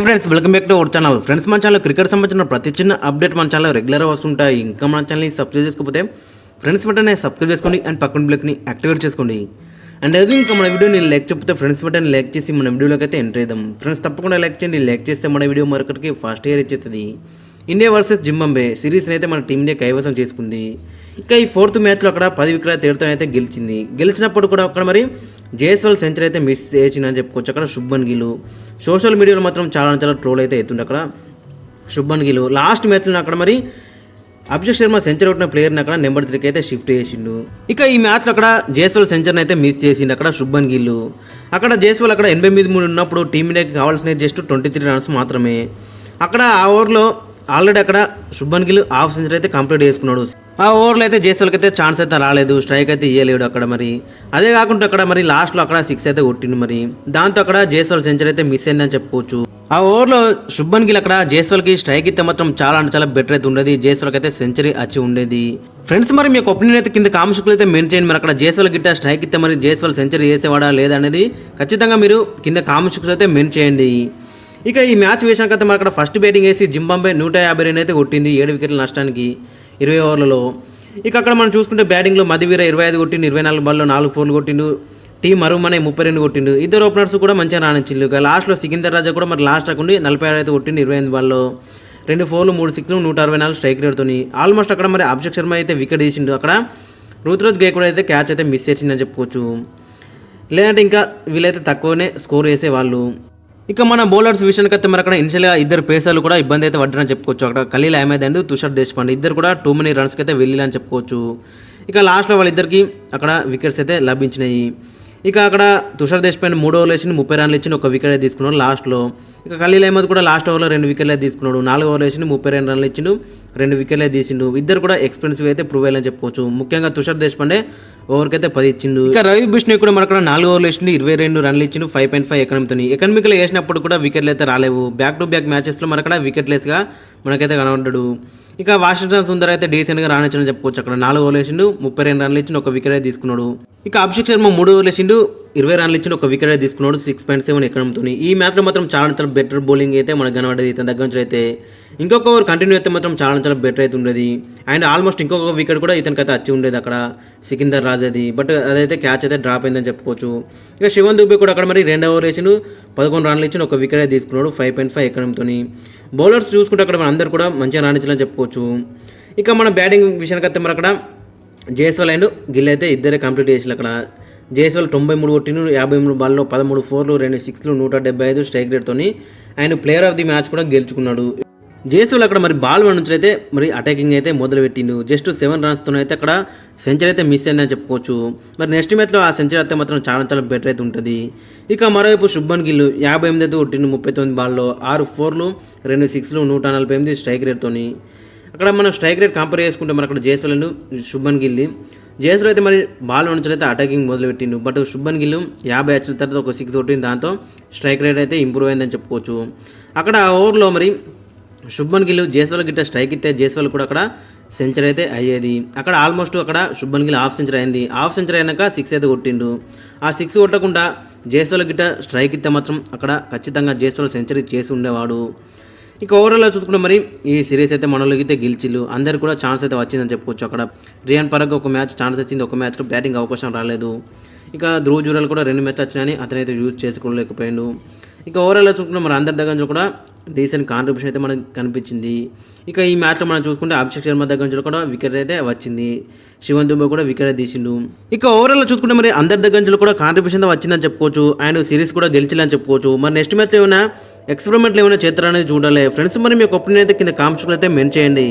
Hi friends, welcome back to our channel. Friends, మన channel cricket సంబంధించిన ప్రతి చిన్న అప్డేట్ మన ఛానల్ రెగ్యులర్గా వస్తుంటాయి. ఇంకా మన ఛానల్ని సబ్స్క్రైబ్ చేసుకోకపోతే ఫ్రెండ్స్ వెంటనే సబ్స్క్రైబ్ చేసుకోండి అండ్ పక్కన బ్లెక్ని యాక్టివేట్ చేసుకోండి. అండ్ అది ఇంకా మన వీడియోని లైక్ చెప్తే ఫ్రెండ్స్ వెంటనే లైక్ చేసి మన వీడియోలోకి అయితే ఎంటర్ చేద్దాం. ఫ్రెండ్స్ తప్పకుండా లైక్ చేయండి. లైక్ చేస్తే మన వీడియో మరొకటికి ఫాస్ట్ ఇయర్ ఇచ్చేస్తుంది. ఇండియా వర్సెస్ జింబాబ్వే సిరీస్ని అయితే మన టీం ఇండియా కైవసం చేసుకుంది. ఇక ఈ ఫోర్త్ మ్యాచ్లో అక్కడ 10 వికెట్ల తేడాతో అయితే గెలిచింది. గెలిచినప్పుడు కూడా అక్కడ మరి జేఎస్ఎల్ సెంచరీ అయితే మిస్ చేసిందని చెప్పుకోవచ్చు. అక్కడ శుభ్మన్ గిల్ సోషల్ మీడియాలో మాత్రం చాలా ట్రోల్ అయితే అవుతుంది. అక్కడ శుభ్మన్ గిల్ లాస్ట్ మ్యాచ్లో అక్కడ మరి అభిషేక్ శర్మ సెంచరీ కొట్టిన ప్లేయర్ని అక్కడ నెంబర్ 3కి అయితే షిఫ్ట్ చేసిండు. ఇక ఈ మ్యాచ్లో అక్కడ జేఎస్ఎల్ సెంచరీని అయితే మిస్ చేసిండు అక్కడ శుభ్మన్ గిల్. అక్కడ జేఎస్ఎల్ అక్కడ 83 ఉన్నప్పుడు టీమిండియాకి కావాల్సిన జస్ట్ 23 రన్స్ మాత్రమే. అక్కడ ఆ ఓవర్లో ఆల్రెడీ అక్కడ శుభ్మన్ గిల్ హాఫ్ సెంచరీ అయితే కంప్లీట్ చేసుకున్నాడు. ఆ ఓవర్లో అయితే జేఎస్ఎల్కి అయితే ఛాన్స్ అయితే రాలేదు, స్ట్రైక్ అయితే ఇవ్వలేడు అక్కడ. మరి అదే కాకుండా అక్కడ మరి లాస్ట్లో అక్కడ 6 అయితే కొట్టిండు. మరి దాంతో అక్కడ జేఎస్ఎల్ సెంచరీ అయితే మిస్ అయిందని చెప్పుకోవచ్చు. ఆ ఓవర్లో శుభ్మన్ గిల్ అక్కడ జేఎస్ఎల్కి స్ట్రైక్ ఇస్తే మాత్రం చాలా బెటర్ అయితే ఉండేది. జేఎస్ఎల్కి అయితే సెంచరీ వచ్చి ఉండేది. ఫ్రెండ్స్, మరి మీకు ఒపీనియన్ అయితే కింద కామెంట్స్లో అయితే మెన్షన్ చేయండి. మరి అక్కడ జేఎస్ఎల్ గిట్ట స్ట్రైక్ ఇస్తే మరి జేఎస్ఎల్ సెంచరీ చేసేవాడా లేదా అనేది ఖచ్చితంగా మీరు కింద కామెంట్స్లో అయితే మెన్షన్ చేయండి. ఇక ఈ మ్యాచ్ వేసినాకైతే మరి అక్కడ ఫస్ట్ బ్యాటింగ్ వేసి జింబాబ్వే 150 రన్ అయితే కొట్టింది 7 వికెట్ల నష్టానికి 20 ఓవర్లలో. ఇక అక్కడ మనం చూసుకుంటే బ్యాటింగ్లో మధువీర 25 కొట్టిండు, 24 బాల్లో 4 ఫోర్లు కొట్టిండు. టీ మరుమనే 32 కొట్టిండు. ఇద్దరు ఓపెనర్స్ కూడా మంచిగా రాణించిండు. ఇక లాస్ట్లో సికిందర్ రాజా కూడా మరి లాస్ట్ అక్కడ 46 అయితే కొట్టిండు 25 బాల్లో 2 ఫోర్లు 3 సిక్స్లు 164 స్ట్రైక్ రేట్తో. ఆల్మోస్ట్ అక్కడ మరి అభిషేక్ శర్మ అయితే వికెట్ తీసిండు. అక్కడ రుతురాజ్ గైక్వాడ్ అయితే క్యాచ్ అయితే మిస్ చేసిందని చెప్పుకోవచ్చు. లేదంటే ఇంకా వీళ్ళైతే తక్కువనే స్కోర్ చేసేవాళ్ళు. ఇక మన బౌలర్స్ విషయానికి అయితే మరి అక్కడ ఇనిషియల్గా ఇద్దరు పేసర్లు కూడా ఇబ్బంది అయితే పడ్డారని చెప్పుకోవచ్చు. అక్కడ ఖలీల్ అహ్మద్ అండ్ తుషార్ దేశపాండే ఇద్దరు కూడా టూ మెనీ రన్స్కి అయితే వెళ్ళాలని చెప్పుకోవచ్చు. ఇక లాస్ట్లో వాళ్ళిద్దరికి అక్కడ వికెట్స్ అయితే లభించినాయి. ఇక అక్కడ తుషార్ దేశపాండే 3 ఓవర్లు వేసి 30 రన్లు ఇచ్చి 1 వికెట్ అయితే తీసుకున్నాడు లాస్ట్లో. ఇక ఖలీల్ అహ్మద్ కూడా లాస్ట్ ఓవర్లో 2 వికెట్లు అయితే తీసుకున్నాడు. 4 ఓవర్లు వేసి 32 రన్లు ఇచ్చిండు, 2 వికెట్లు అయితే తీసిండు. ఇద్దరు కూడా ఎక్స్పెన్సివ్ అయితే ప్రూవ్ అయ్యాలని చెప్పుకోవచ్చు. ముఖ్యంగా తుషార్ దేశపాండే ఓవర్కి అయితే 10 ఇచ్చిండు. ఇక రవి బిష్ణోయ్ కూడా మనకు 4 ఓవర్లు వేసిండు, 22 రన్లు ఇచ్చిండు, 5.5 ఎకనమీతో. ఎకనమికల్ వేసినప్పుడు కూడా వికెట్లు అయితే రాలేవు. బ్యాక్ టు బ్యాక్ మ్యాచెస్లో మనకడ వికెట్లెస్గా మనకైతే కనబడ్డాడు. ఇక వాషింగ్టన్ సుందర్ అయితే డీసెంట్గా రాణించని చెప్పుకోవచ్చు. అక్కడ 4 ఓవర్లు వేసిండు, 32 రన్లు ఇచ్చిండు, 1 వికెట్ అయితే తీసుకున్నాడు. ఇక అభిషేక్ శర్మ 3 ఓవర్లు వేసిండు, 20 రన్లు ఇచ్చిండు, 1 వికెట్ అయితే తీసుకున్నాడు, 6.7 ఎకనమీతో. ఈ మ్యాచ్లో మాత్రం చాలా బెటర్ బౌలింగ్ అయితే మనకు కనబడేది ఇతని దగ్గర నుంచి అయితే. ఇంకొక ఓవర్ కంటిన్యూ అయితే మాత్రం చాలా బెటర్ అయితే ఉండేది. అండ్ ఆల్మోస్ట్ ఇంకొక వికెట్ కూడా ఇతనికైతే వచ్చి ఉండేది అక్కడ సికిందర్ రాజాది. బట్ అదైతే క్యాచ్ అయితే డ్రాప్ అయిందని చెప్పుకోవచ్చు. ఇక శివన్ దుబే కూడా అక్కడ మరి 2 ఓవర్లు వేసిండు, 11 రన్లు ఇచ్చిండు, 1 వికెట్ అయితే తీసుకున్నాడు, 5.5 ఎకనమీతో. బౌలర్స్ చూసుకుంటే అక్కడ మన అందరు కూడా మంచిగా రాణించాలని చెప్పుకోవచ్చు. ఇక మన బ్యాటింగ్ విషయానికి అయితే మరి అక్కడ జేఎస్ఎల్ అండ్ గిల్ అయితే ఇద్దరే కంప్లీట్ చేసి అక్కడ జేఎస్ఎల్ 93 కొట్టిండు, 53 బాల్లో 13 ఫోర్లు, 2 సిక్స్లు, 175 స్ట్రైక్ రేట్తో. And player of the match కూడా గెలుచుకున్నాడు. జేఎస్ఎల్ అక్కడ మరి బాల్ నుంచి అయితే మరి అటాకింగ్ అయితే మొదలు పెట్టిండు. జస్ట్ 7 రన్స్తో అయితే అక్కడ సెంచరీ అయితే మిస్ అయిందని చెప్పుకోవచ్చు. మరి నెక్స్ట్ మ్యాచ్లో ఆ సెంచరీ అయితే మాత్రం చాలా బెటర్ అయితే ఉంటుంది. ఇక మరోవైపు శుభ్మన్ గిల్ 58 అయితే కొట్టిండు 39 బాల్లో 6 ఫోర్లు, 2 సిక్స్లు, 148 స్ట్రైక్ రేట్తో. అక్కడ మనం స్ట్రైక్ రేట్ కంపేర్ చేసుకుంటే మరి అక్కడ JSL and Shubman Gill JSL అయితే మరి బాల్ నుంచి అయితే అటాకింగ్ మొదలుపెట్టిండు. బట్ శుభ్మన్ గిల్ 50 వచ్చిన తర్వాత 1 6 కొట్టింది, దాంతో స్ట్రైక్ రేట్ అయితే ఇంప్రూవ్ అయిందని చెప్పుకోవచ్చు. అక్కడ ఆ ఓవర్లో మరి శుభ్మన్ గిల్ జేఎస్ఎల్ గిట్ట స్ట్రైక్ ఇస్తే జేఎస్ఎల్ కూడా అక్కడ సెంచరీ అయితే అయ్యేది. అక్కడ ఆల్మోస్ట్ అక్కడ శుభ్మన్ గిల్ హాఫ్ సెంచరీ అయింది. హాఫ్ సెంచరీ అయినాక 6 అయితే కొట్టిండు. ఆ 6 కొట్టకుండా జేఎస్ఎల్ గిట్ట స్ట్రైక్ ఇస్తే మాత్రం అక్కడ ఖచ్చితంగా జేఎస్ఎల్ సెంచరీ చేసి ఉండేవాడు. ఇక ఓవరాల్గా చూసుకుంటే మరి ఈ సిరీస్ అయితే మనలోకి అయితే గెలిచిల్లు. అందరు కూడా ఛాన్స్ అయితే వచ్చిందని చెప్పుకోవచ్చు. అక్కడ రియాన్ పరాగ్ ఒక మ్యాచ్ ఛాన్స్ వచ్చింది, ఒక మ్యాచ్లో బ్యాటింగ్ అవకాశం రాలేదు. ఇక ధ్రువ్ జురేల్ కూడా 2 మ్యాచ్లు వచ్చినాయని అతనైతే యూజ్ చేసుకోలేకపోయాడు. ఇక ఓవరాల్గా చూసుకుంటే మరి అందరి దగ్గర నుంచి కూడా డీసెంట్ కాంట్రిబ్యూషన్ అయితే మనకు కనిపించింది. ఇక ఈ మ్యాచ్లో మనం చూసుకుంటే అభిషేక్ శర్మ దగ్గర నుంచి కూడా వికెట్ అయితే వచ్చింది, శివన్ దుబే కూడా వికెట్ తీసిండు. ఇక ఓవరాల్గా చూసుకుంటే మరి అందరి దగ్గర నుంచి కూడా కాంట్రిబ్యూషన్ వచ్చిందని చెప్పుకోవచ్చు. అండ్ సిరీస్ కూడా గెలిచిలని చెప్పుకోవచ్చు. మరి నెక్స్ట్ మ్యాచ్ ఏమైనా ఎక్స్పెరిమెంట్లు ఏమైనా చేస్తారనేది చూడాలి. ఫ్రెండ్స్, మరి మీకు ఒపీనియన్ అయితే కింద కామెంట్స్లో అయితే మెన్షన్ చేయండి.